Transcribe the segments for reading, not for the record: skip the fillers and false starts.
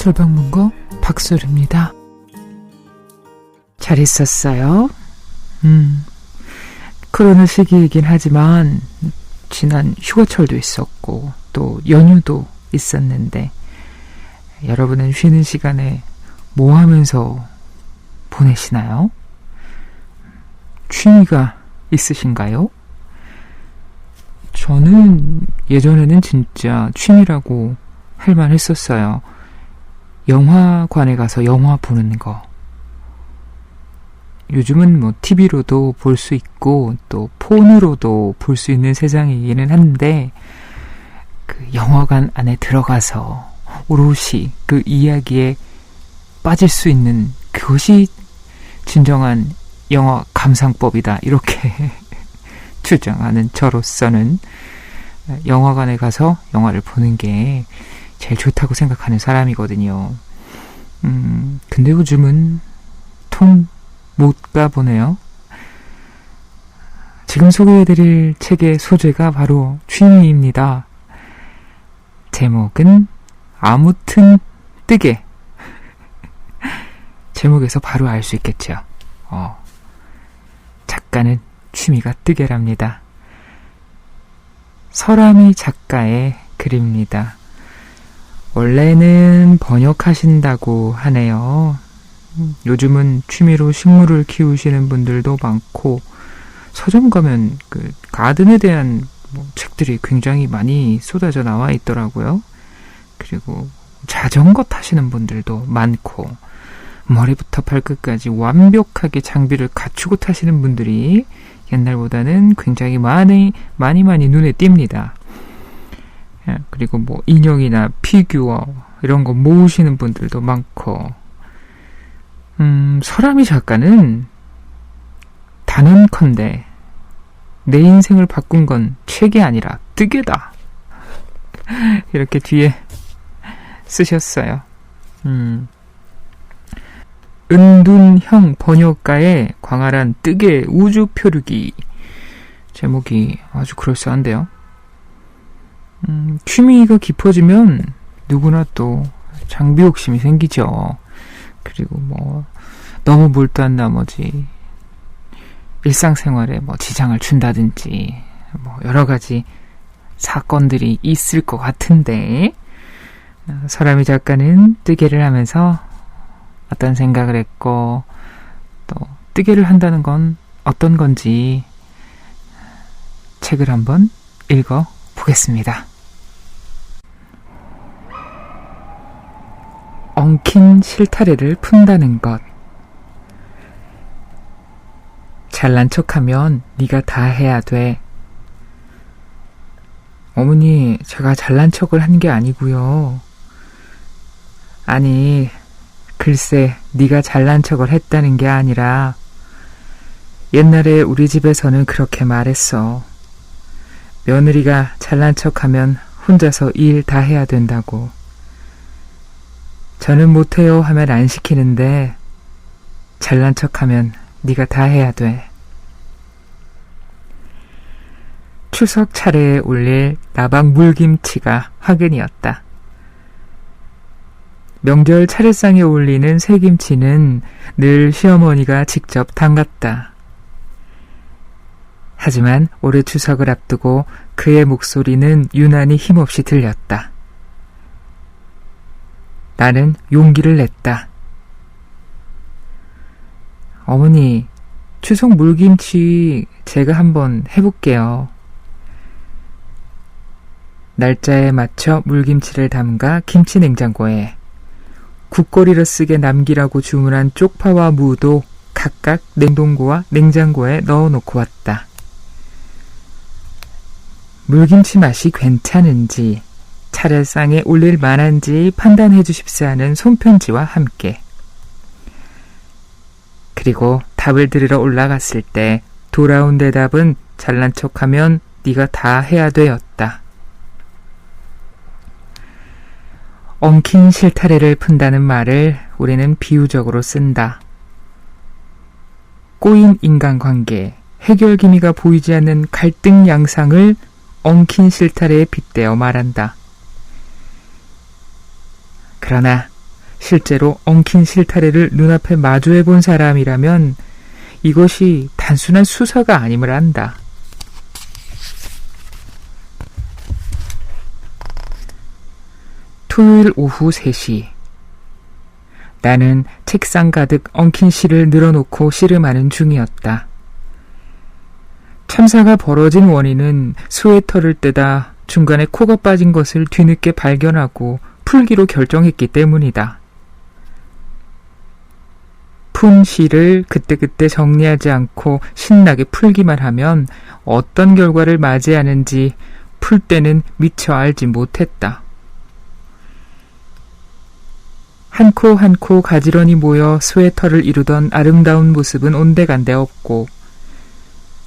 솔방문고 박솔입니다. 잘 있었어요? 코로나 시기이긴 하지만 지난 휴가철도 있었고 또 연휴도 있었는데 여러분은 쉬는 시간에 뭐 하면서 보내시나요? 취미가 있으신가요? 저는 예전에는 진짜 취미라고 할 만했었어요. 영화관에 가서 영화 보는 거. 요즘은 뭐 TV로도 볼 수 있고 또 폰으로도 볼 수 있는 세상이기는 한데 그 영화관 안에 들어가서 오롯이 그 이야기에 빠질 수 있는 그것이 진정한 영화 감상법이다 이렇게 주장하는 저로서는 영화관에 가서 영화를 보는 게 제일 좋다고 생각하는 사람이거든요. 근데 요즘은 통 못 가보네요. 지금 소개해드릴 책의 소재가 바로 취미입니다. 제목은 아무튼 뜨개. 제목에서 바로 알 수 있겠죠. 작가는 취미가 뜨개랍니다. 설아미 작가의 글입니다. 원래는 번역하신다고 하네요. 요즘은 취미로 식물을 키우시는 분들도 많고 서점 가면 그 가든에 대한 책들이 굉장히 많이 쏟아져 나와 있더라고요. 그리고 자전거 타시는 분들도 많고 머리부터 발끝까지 완벽하게 장비를 갖추고 타시는 분들이 옛날보다는 굉장히 많이 눈에 띕니다. 그리고 뭐 인형이나 피규어 이런 거 모으시는 분들도 많고 설아미 작가는 단언컨대 내 인생을 바꾼 건 책이 아니라 뜨개다 이렇게 뒤에 쓰셨어요. 은둔형 번역가의 광활한 뜨개 우주 표류기. 제목이 아주 그럴싸한데요. 취미가 깊어지면 누구나 또 장비 욕심이 생기죠. 그리고 뭐 너무 몰두한 나머지 일상생활에 뭐 지장을 준다든지 뭐 여러 가지 사건들이 있을 것 같은데 설아미 작가는 뜨개를 하면서 어떤 생각을 했고 또 뜨개를 한다는 건 어떤 건지 책을 한번 읽어보겠습니다. 엉킨 실타래를 푼다는 것. 잘난 척하면 네가 다 해야 돼. 어머니, 제가 잘난 척을 한 게 아니고요. 아니, 글쎄, 네가 잘난 척을 했다는 게 아니라 옛날에 우리 집에서는 그렇게 말했어. 며느리가 잘난 척하면 혼자서 일 다 해야 된다고. 저는 못해요 하면 안 시키는데 잘난 척하면 네가 다 해야 돼. 추석 차례에 올릴 나박 물김치가 화근이었다. 명절 차례상에 올리는 새김치는 늘 시어머니가 직접 담갔다. 하지만 올해 추석을 앞두고 그의 목소리는 유난히 힘없이 들렸다. 나는 용기를 냈다. 어머니, 추석 물김치 제가 한번 해볼게요. 날짜에 맞춰 물김치를 담가 김치 냉장고에 국거리를 쓰게 남기라고 주문한 쪽파와 무도 각각 냉동고와 냉장고에 넣어놓고 왔다. 물김치 맛이 괜찮은지 차례상에 올릴 만한지 판단해 주십사 하는 손편지와 함께. 그리고 답을 들으러 올라갔을 때 돌아온 대답은 잘난 척하면 네가 다 해야 되었다. 엉킨 실타래를 푼다는 말을 우리는 비유적으로 쓴다. 꼬인 인간관계, 해결 기미가 보이지 않는 갈등 양상을 엉킨 실타래에 빗대어 말한다. 그러나 실제로 엉킨 실타래를 눈앞에 마주해 본 사람이라면 이것이 단순한 수사가 아님을 안다. 토요일 오후 3시. 나는 책상 가득 엉킨 실을 늘어놓고 씨름하는 중이었다. 참사가 벌어진 원인은 스웨터를 뜨다 중간에 코가 빠진 것을 뒤늦게 발견하고 풀기로 결정했기 때문이다. 푼 실을 그때그때 정리하지 않고 신나게 풀기만 하면 어떤 결과를 맞이하는지 풀 때는 미처 알지 못했다. 한 코 한 코 가지런히 모여 스웨터를 이루던 아름다운 모습은 온데간데 없고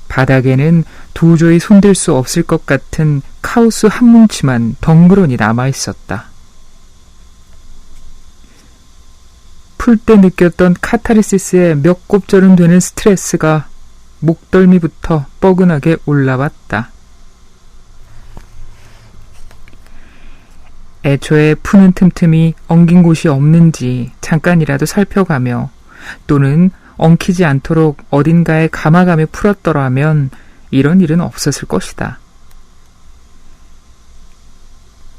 바닥에는 도저히 손댈 수 없을 것 같은 카오스 한 뭉치만 덩그러니 남아있었다. 풀 때 느꼈던 카타르시스의 몇 곱절은 되는 스트레스가 목덜미부터 뻐근하게 올라왔다. 애초에 푸는 틈틈이 엉긴 곳이 없는지 잠깐이라도 살펴가며 또는 엉키지 않도록 어딘가에 감아가며 풀었더라면 이런 일은 없었을 것이다.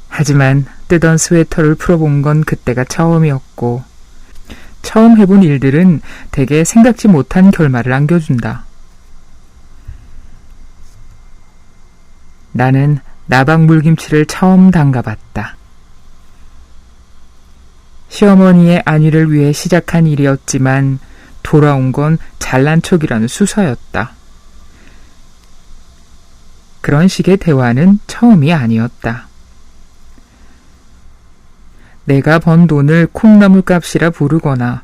하지만 뜨던 스웨터를 풀어본 건 그때가 처음이었고 처음 해본 일들은 대개 생각지 못한 결말을 안겨준다. 나는 나박 물김치를 처음 담가봤다. 시어머니의 안위를 위해 시작한 일이었지만 돌아온 건 잘난 척이라는 수사였다. 그런 식의 대화는 처음이 아니었다. 내가 번 돈을 콩나물 값이라 부르거나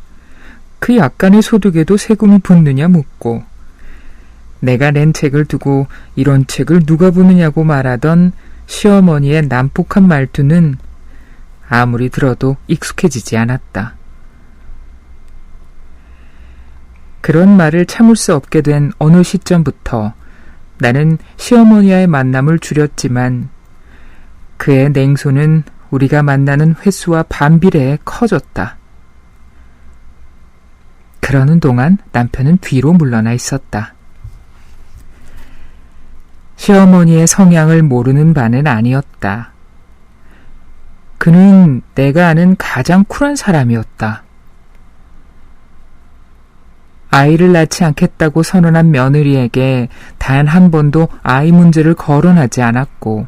그 약간의 소득에도 세금이 붙느냐 묻고 내가 낸 책을 두고 이런 책을 누가 보느냐고 말하던 시어머니의 난폭한 말투는 아무리 들어도 익숙해지지 않았다. 그런 말을 참을 수 없게 된 어느 시점부터 나는 시어머니와의 만남을 줄였지만 그의 냉소는 우리가 만나는 횟수와 반비례해 커졌다. 그러는 동안 남편은 뒤로 물러나 있었다. 시어머니의 성향을 모르는 바는 아니었다. 그는 내가 아는 가장 쿨한 사람이었다. 아이를 낳지 않겠다고 선언한 며느리에게 단 한 번도 아이 문제를 거론하지 않았고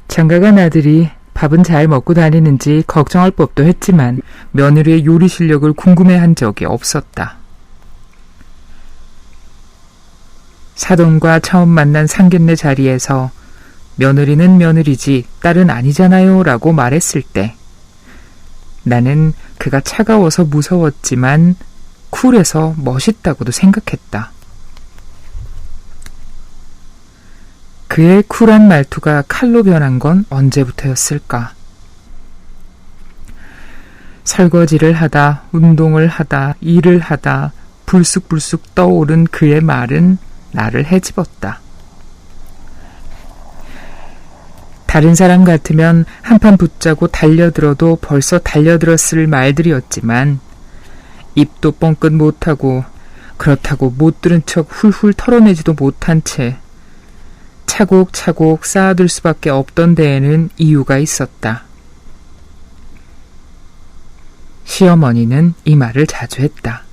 장가간 아들이 밥은 잘 먹고 다니는지 걱정할 법도 했지만 며느리의 요리 실력을 궁금해한 적이 없었다. 사돈과 처음 만난 상견례 자리에서 며느리는 며느리지 딸은 아니잖아요 라고 말했을 때 나는 그가 차가워서 무서웠지만 쿨해서 멋있다고도 생각했다. 그의 쿨한 말투가 칼로 변한 건 언제부터였을까? 설거지를 하다, 운동을 하다, 일을 하다 불쑥불쑥 떠오른 그의 말은 나를 헤집었다. 다른 사람 같으면 한판 붙자고 달려들어도 벌써 달려들었을 말들이었지만 입도 뻥끗 못하고 그렇다고 못 들은 척 훌훌 털어내지도 못한 채 차곡차곡 쌓아둘 수밖에 없던 데에는 이유가 있었다. 시어머니는 이 말을 자주 했다.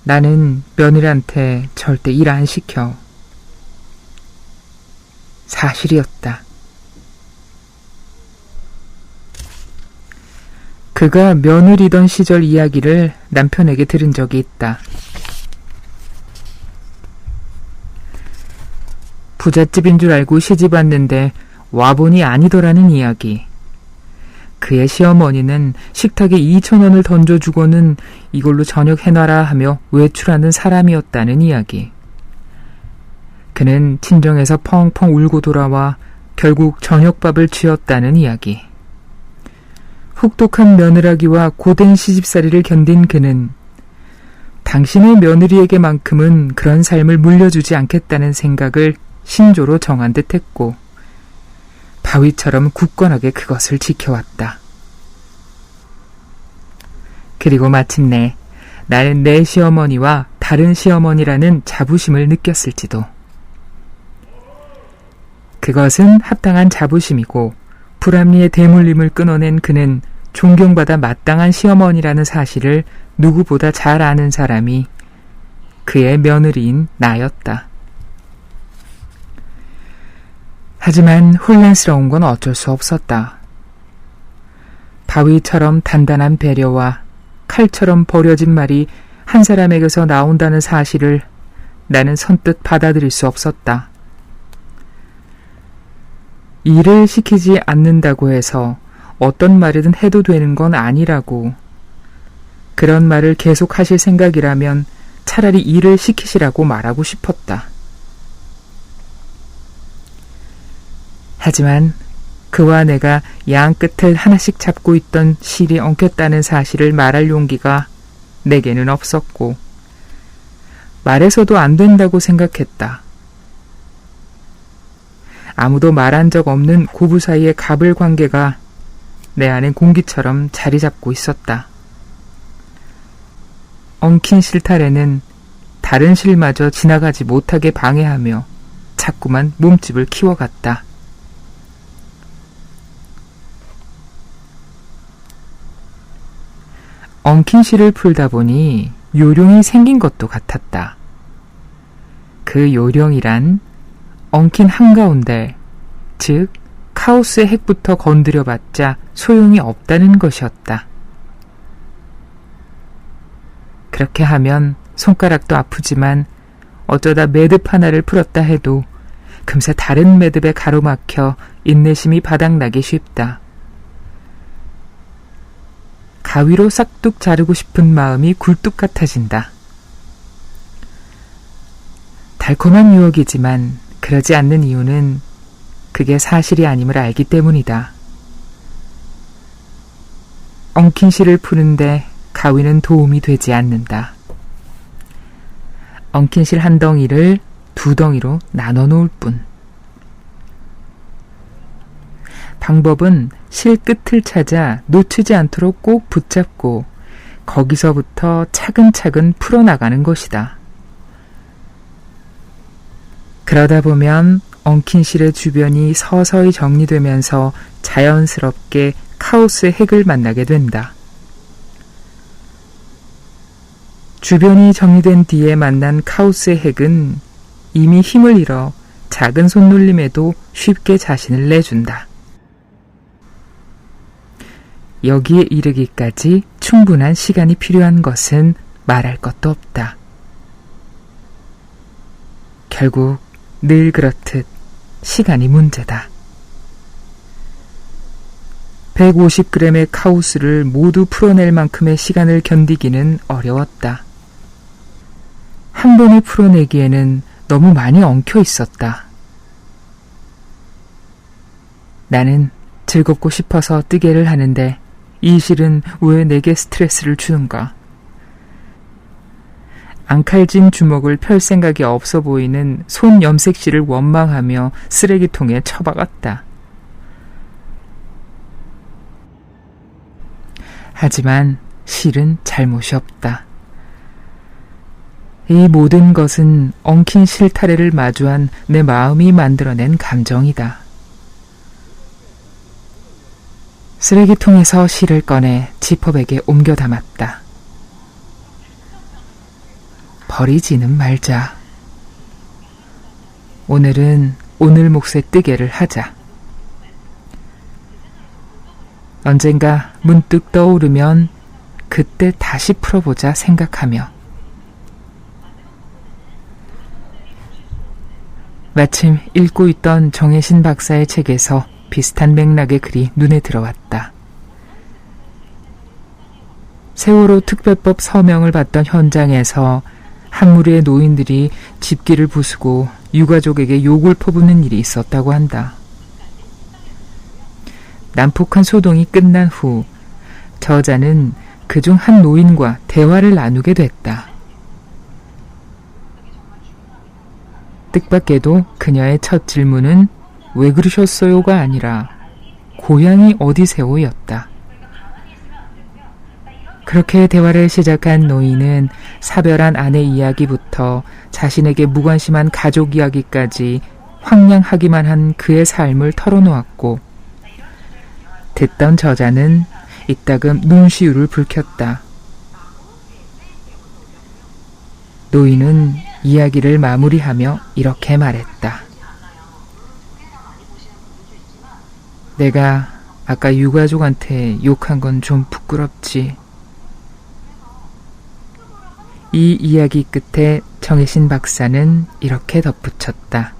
나는 며느리한테 절대 일 안 시켜. 사실이었다. 그가 며느리던 시절 이야기를 남편에게 들은 적이 있다. 부잣집인 줄 알고 시집 왔는데 와보니 아니더라는 이야기. 그의 시어머니는 식탁에 2,000원을 던져주고는 이걸로 저녁 해놔라 하며 외출하는 사람이었다는 이야기. 그는 친정에서 펑펑 울고 돌아와 결국 저녁밥을 지었다는 이야기. 혹독한 며느라기와 고된 시집살이를 견딘 그는 당신의 며느리에게만큼은 그런 삶을 물려주지 않겠다는 생각을 신조로 정한 듯 했고 바위처럼 굳건하게 그것을 지켜왔다. 그리고 마침내 나는 내 시어머니와 다른 시어머니라는 자부심을 느꼈을지도. 그것은 합당한 자부심이고 불합리의 대물림을 끊어낸 그는 존경받아 마땅한 시어머니라는 사실을 누구보다 잘 아는 사람이 그의 며느리인 나였다. 하지만 혼란스러운 건 어쩔 수 없었다. 바위처럼 단단한 배려와 칼처럼 버려진 말이 한 사람에게서 나온다는 사실을 나는 선뜻 받아들일 수 없었다. 일을 시키지 않는다고 해서 어떤 말이든 해도 되는 건 아니라고. 그런 말을 계속 하실 생각이라면 차라리 일을 시키시라고 말하고 싶었다. 하지만 그와 내가 양 끝을 하나씩 잡고 있던 실이 엉켰다는 사실을 말할 용기가 내게는 없었고 말해서도 안 된다고 생각했다. 아무도 말한 적 없는 고부 사이의 갑을 관계가 내 안엔 공기처럼 자리 잡고 있었다. 엉킨 실타래는 다른 실마저 지나가지 못하게 방해하며 자꾸만 몸집을 키워갔다. 엉킨 실을 풀다 보니 요령이 생긴 것도 같았다. 그 요령이란 엉킨 한가운데, 즉 카오스의 핵부터 건드려봤자 소용이 없다는 것이었다. 그렇게 하면 손가락도 아프지만 어쩌다 매듭 하나를 풀었다 해도 금세 다른 매듭에 가로막혀 인내심이 바닥나기 쉽다. 가위로 싹둑 자르고 싶은 마음이 굴뚝 같아진다. 달콤한 유혹이지만 그러지 않는 이유는 그게 사실이 아님을 알기 때문이다. 엉킨 실을 푸는데 가위는 도움이 되지 않는다. 엉킨 실 한 덩이를 두 덩이로 나눠 놓을 뿐. 방법은 실 끝을 찾아 놓치지 않도록 꼭 붙잡고 거기서부터 차근차근 풀어나가는 것이다. 그러다 보면 엉킨 실의 주변이 서서히 정리되면서 자연스럽게 카오스의 핵을 만나게 된다. 주변이 정리된 뒤에 만난 카오스의 핵은 이미 힘을 잃어 작은 손놀림에도 쉽게 자신을 내준다. 여기에 이르기까지 충분한 시간이 필요한 것은 말할 것도 없다. 결국 늘 그렇듯 시간이 문제다. 150g의 카오스를 모두 풀어낼 만큼의 시간을 견디기는 어려웠다. 한 번에 풀어내기에는 너무 많이 엉켜 있었다. 나는 즐겁고 싶어서 뜨개를 하는데 이 실은 왜 내게 스트레스를 주는가? 앙칼진 주먹을 펼 생각이 없어 보이는 손 염색실을 원망하며 쓰레기통에 처박았다. 하지만 실은 잘못이 없다. 이 모든 것은 엉킨 실타래를 마주한 내 마음이 만들어낸 감정이다. 쓰레기통에서 실을 꺼내 지퍼백에 옮겨 담았다. 버리지는 말자. 오늘은 오늘 몫의 뜨개를 하자. 언젠가 문득 떠오르면 그때 다시 풀어보자 생각하며. 마침 읽고 있던 정혜신 박사의 책에서 비슷한 맥락의 글이 눈에 들어왔다. 세월호 특별법 서명을 받던 현장에서 한 무리의 노인들이 집기를 부수고 유가족에게 욕을 퍼붓는 일이 있었다고 한다. 난폭한 소동이 끝난 후 저자는 그중 한 노인과 대화를 나누게 됐다. 뜻밖에도 그녀의 첫 질문은 왜 그러셨어요가 아니라 고향이 어디세요였다. 그렇게 대화를 시작한 노인은 사별한 아내 이야기부터 자신에게 무관심한 가족 이야기까지 황량하기만 한 그의 삶을 털어놓았고, 듣던 저자는 이따금 눈시울을 붉혔다. 노인은 이야기를 마무리하며 이렇게 말했다. 내가 아까 유가족한테 욕한 건 좀 부끄럽지. 이 이야기 끝에 정혜신 박사는 이렇게 덧붙였다.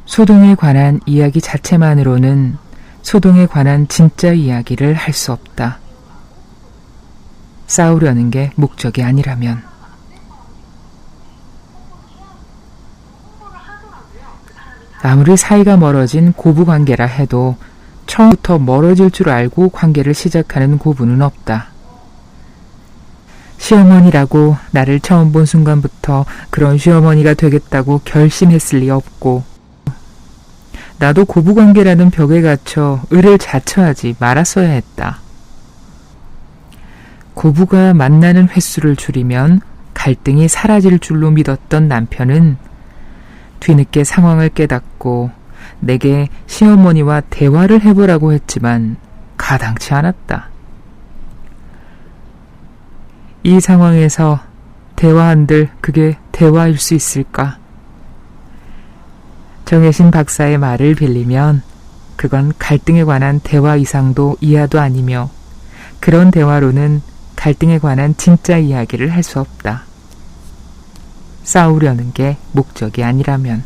소동에 관한 이야기 자체만으로는 소동에 관한 진짜 이야기를 할 수 없다. 싸우려는 게 목적이 아니라면. 아무리 사이가 멀어진 고부관계라 해도 처음부터 멀어질 줄 알고 관계를 시작하는 고부는 없다. 시어머니라고 나를 처음 본 순간부터 그런 시어머니가 되겠다고 결심했을 리 없고, 나도 고부관계라는 벽에 갇혀 을을 자처하지 말았어야 했다. 고부가 만나는 횟수를 줄이면 갈등이 사라질 줄로 믿었던 남편은 뒤늦게 상황을 깨닫고 내게 시어머니와 대화를 해보라고 했지만 가당치 않았다. 이 상황에서 대화한들 그게 대화일 수 있을까? 정혜신 박사의 말을 빌리면 그건 갈등에 관한 대화 이상도 이하도 아니며, 그런 대화로는 갈등에 관한 진짜 이야기를 할 수 없다. 싸우려는 게 목적이 아니라면.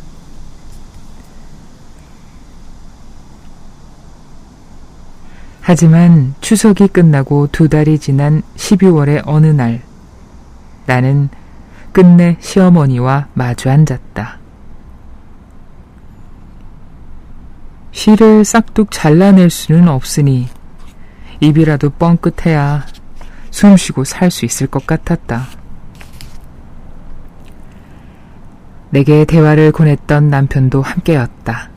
하지만 추석이 끝나고 2달이 지난 12월의 어느 날, 나는 끝내 시어머니와 마주 앉았다. 실을 싹둑 잘라낼 수는 없으니 입이라도 뻥끗해야 숨쉬고 살 수 있을 것 같았다. 내게 대화를 권했던 남편도 함께였다.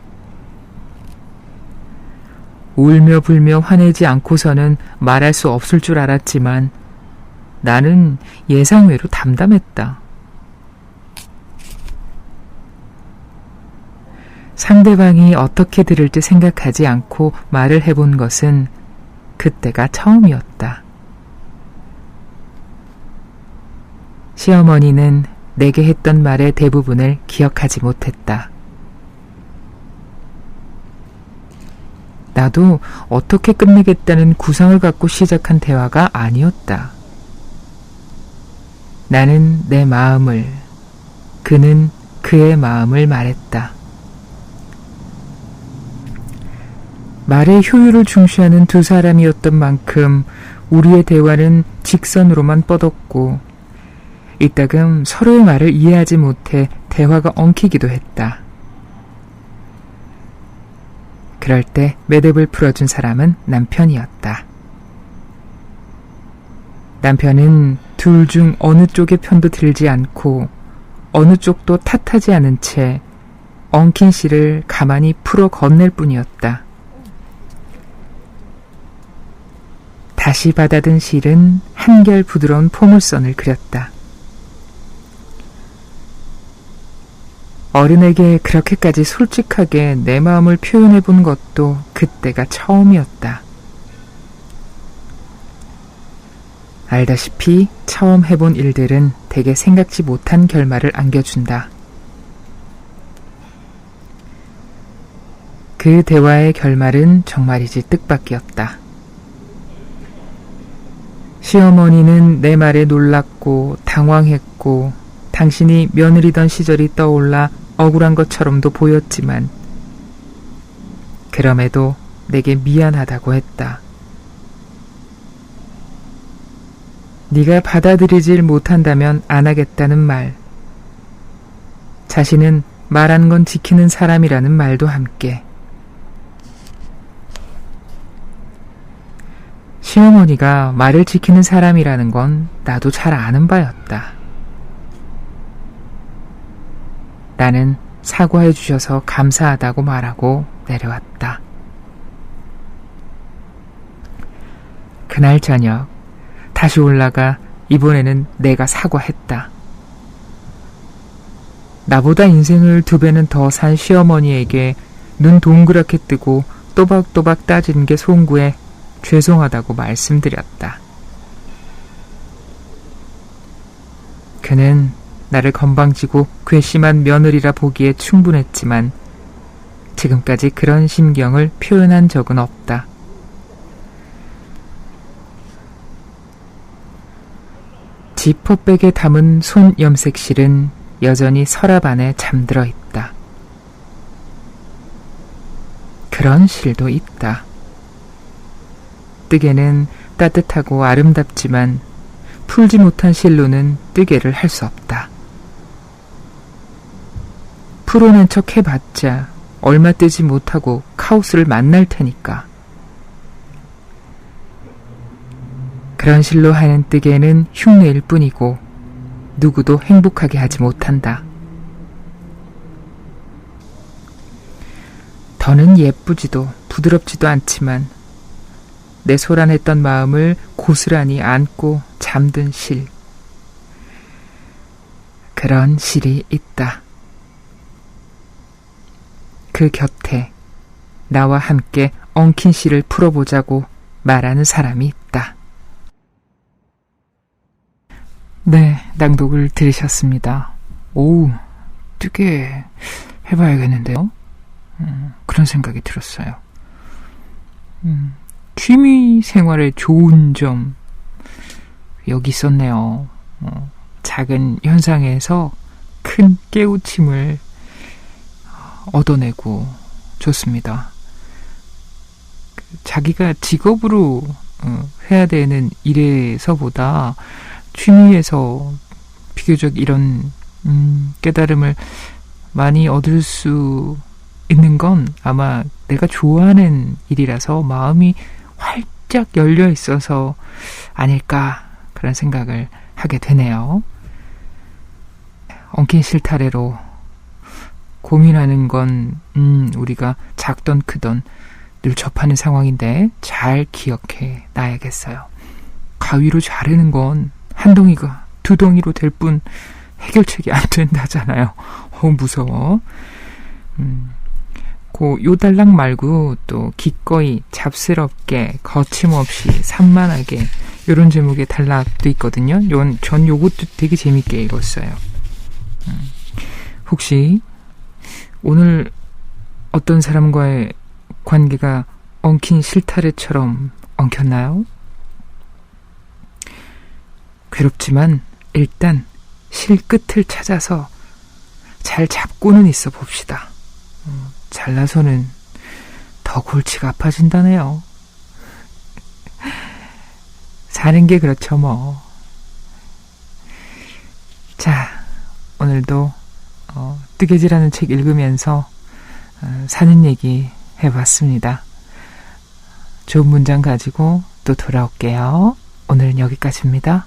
울며 불며 화내지 않고서는 말할 수 없을 줄 알았지만 나는 예상외로 담담했다. 상대방이 어떻게 들을지 생각하지 않고 말을 해본 것은 그때가 처음이었다. 시어머니는 내게 했던 말의 대부분을 기억하지 못했다. 나도 어떻게 끝내겠다는 구상을 갖고 시작한 대화가 아니었다. 나는 내 마음을, 그는 그의 마음을 말했다. 말의 효율을 중시하는 두 사람이었던 만큼 우리의 대화는 직선으로만 뻗었고, 이따금 서로의 말을 이해하지 못해 대화가 엉키기도 했다. 그럴 때 매듭을 풀어준 사람은 남편이었다. 남편은 둘 중 어느 쪽의 편도 들지 않고 어느 쪽도 탓하지 않은 채 엉킨 실을 가만히 풀어 건넬 뿐이었다. 다시 받아든 실은 한결 부드러운 포물선을 그렸다. 어른에게 그렇게까지 솔직하게 내 마음을 표현해 본 것도 그때가 처음이었다. 알다시피 처음 해본 일들은 대개 생각지 못한 결말을 안겨준다. 그 대화의 결말은 정말이지 뜻밖이었다. 시어머니는 내 말에 놀랐고 당황했고 당신이 며느리던 시절이 떠올라 억울한 것처럼도 보였지만 그럼에도 내게 미안하다고 했다. 네가 받아들이질 못한다면 안 하겠다는 말, 자신은 말한 건 지키는 사람이라는 말도 함께. 시어머니가 말을 지키는 사람이라는 건 나도 잘 아는 바였다. 나는 사과해 주셔서 감사하다고 말하고 내려왔다. 그날 저녁 다시 올라가 이번에는 내가 사과했다. 나보다 인생을 2배는 더 산 시어머니에게 눈 동그랗게 뜨고 또박또박 따지는 게 송구해 죄송하다고 말씀드렸다. 그는 나를 건방지고 괘씸한 며느리라 보기에 충분했지만 지금까지 그런 심경을 표현한 적은 없다. 지퍼백에 담은 손 염색실은 여전히 서랍 안에 잠들어 있다. 그런 실도 있다. 뜨개는 따뜻하고 아름답지만 풀지 못한 실로는 뜨개를 할 수 없다. 풀어낸 척 해봤자 얼마 뜨지 못하고 카오스를 만날 테니까. 그런 실로 하는 뜨개는 흉내일 뿐이고 누구도 행복하게 하지 못한다. 더는 예쁘지도 부드럽지도 않지만 내 소란했던 마음을 고스란히 안고 잠든 실. 그런 실이 있다. 그 곁에 나와 함께 엉킨 실을 풀어보자고 말하는 사람이 있다. 네, 낭독을 들으셨습니다. 오우, 뜨개 해봐야겠는데요? 그런 생각이 들었어요. 취미 생활의 좋은 점 여기 있었네요. 작은 현상에서 큰 깨우침을 얻어내고 좋습니다. 자기가 직업으로 해야 되는 일에서보다 취미에서 비교적 이런 깨달음을 많이 얻을 수 있는 건 아마 내가 좋아하는 일이라서 마음이 활짝 열려 있어서 아닐까 그런 생각을 하게 되네요. 엉킨 실타래로 고민하는 건 우리가 작던 크던 늘 접하는 상황인데 잘 기억해 놔야겠어요. 가위로 자르는 건 한 덩이가 2덩이로 될 뿐 해결책이 안 된다잖아요. 무서워. 요달랑 말고 또 기꺼이 잡스럽게 거침없이 산만하게 이런 제목의 단락도 있거든요. 전 요것도 되게 재밌게 읽었어요. 혹시 오늘 어떤 사람과의 관계가 엉킨 실타래처럼 엉켰나요? 괴롭지만 일단 실 끝을 찾아서 잘 잡고는 있어 봅시다. 잘나서는 더 골치가 아파진다네요. 사는 게 그렇죠 뭐. 자, 오늘도 뜨개질하는 책 읽으면서 사는 얘기 해봤습니다. 좋은 문장 가지고 또 돌아올게요. 오늘은 여기까지입니다.